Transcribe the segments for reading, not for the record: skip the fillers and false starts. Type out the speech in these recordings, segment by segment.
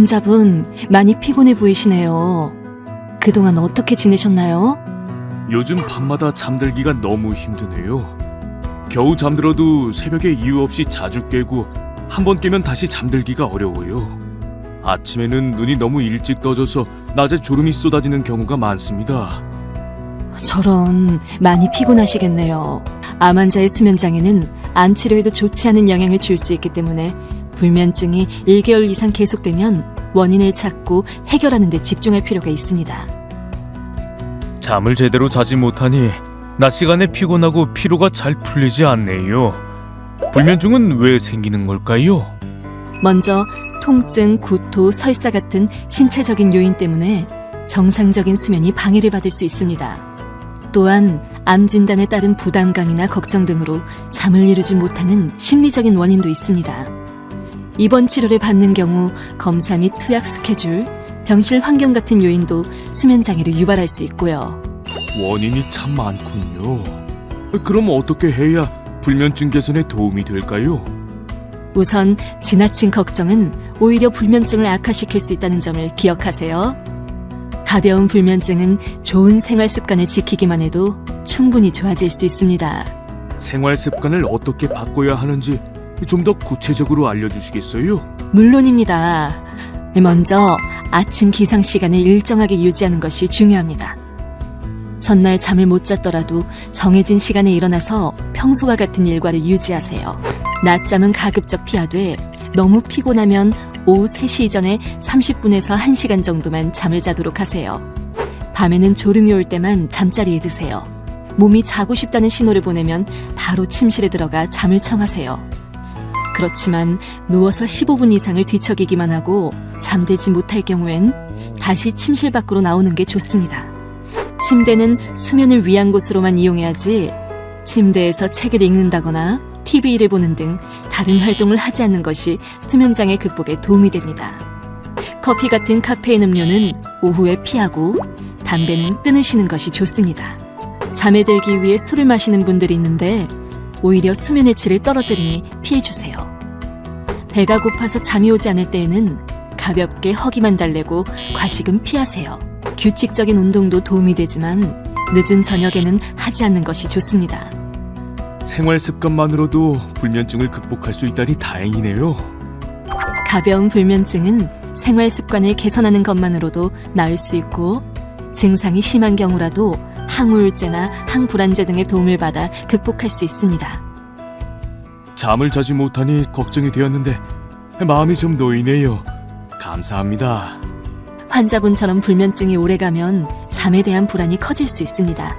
환자분, 많이 피곤해 보이시네요. 그동안 어떻게 지내셨나요? 요즘 밤마다 잠들기가 너무 힘드네요. 겨우 잠들어도 새벽에 이유 없이 자주 깨고 한 번 깨면 다시 잠들기가 어려워요. 아침에는 눈이 너무 일찍 떠져서 낮에 졸음이 쏟아지는 경우가 많습니다. 저런, 많이 피곤하시겠네요. 암 환자의 수면장애는 암 치료에도 좋지 않은 영향을 줄 수 있기 때문에 불면증이 1개월 이상 계속되면 원인을 찾고 해결하는 데 집중할 필요가 있습니다. 잠을 제대로 자지 못하니 낮 시간에 피곤하고 피로가 잘 풀리지 않네요. 불면증은 왜 생기는 걸까요? 먼저 통증, 구토, 설사 같은 신체적인 요인 때문에 정상적인 수면이 방해를 받을 수 있습니다. 또한 암 진단에 따른 부담감이나 걱정 등으로 잠을 이루지 못하는 심리적인 원인도 있습니다. 입원 치료를 받는 경우 검사 및 투약 스케줄, 병실 환경 같은 요인도 수면 장애를 유발할 수 있고요. 원인이 참 많군요. 그럼 어떻게 해야 불면증 개선에 도움이 될까요? 우선 지나친 걱정은 오히려 불면증을 악화시킬 수 있다는 점을 기억하세요. 가벼운 불면증은 좋은 생활 습관을 지키기만 해도 충분히 좋아질 수 있습니다. 생활 습관을 어떻게 바꿔야 하는지 좀 더 구체적으로 알려주시겠어요? 물론입니다. 먼저 아침 기상 시간을 일정하게 유지하는 것이 중요합니다. 전날 잠을 못 잤더라도 정해진 시간에 일어나서 평소와 같은 일과를 유지하세요. 낮잠은 가급적 피하되 너무 피곤하면 오후 3시 이전에 30분에서 1시간 정도만 잠을 자도록 하세요. 밤에는 졸음이 올 때만 잠자리에 드세요. 몸이 자고 싶다는 신호를 보내면 바로 침실에 들어가 잠을 청하세요. 그렇지만 누워서 15분 이상을 뒤척이기만 하고 잠들지 못할 경우엔 다시 침실 밖으로 나오는 게 좋습니다. 침대는 수면을 위한 곳으로만 이용해야지 침대에서 책을 읽는다거나 TV를 보는 등 다른 활동을 하지 않는 것이 수면장애 극복에 도움이 됩니다. 커피 같은 카페인 음료는 오후에 피하고 담배는 끊으시는 것이 좋습니다. 잠에 들기 위해 술을 마시는 분들이 있는데 오히려 수면의 질을 떨어뜨리니 피해주세요. 배가 고파서 잠이 오지 않을 때에는 가볍게 허기만 달래고 과식은 피하세요. 규칙적인 운동도 도움이 되지만 늦은 저녁에는 하지 않는 것이 좋습니다. 생활 습관만으로도 불면증을 극복할 수 있다니 다행이네요. 가벼운 불면증은 생활 습관을 개선하는 것만으로도 나을 수 있고 증상이 심한 경우라도 항우울제나 항불안제 등의 도움을 받아 극복할 수 있습니다. 잠을 자지 못하니 걱정이 되었는데 마음이 좀 놓이네요. 감사합니다. 환자분처럼 불면증이 오래가면 잠에 대한 불안이 커질 수 있습니다.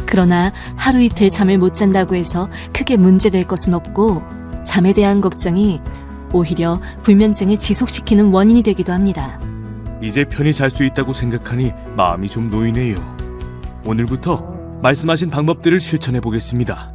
그러나 하루 이틀 잠을 못 잔다고 해서 크게 문제될 것은 없고 잠에 대한 걱정이 오히려 불면증을 지속시키는 원인이 되기도 합니다. 이제 편히 잘 수 있다고 생각하니 마음이 좀 놓이네요. 오늘부터 말씀하신 방법들을 실천해 보겠습니다.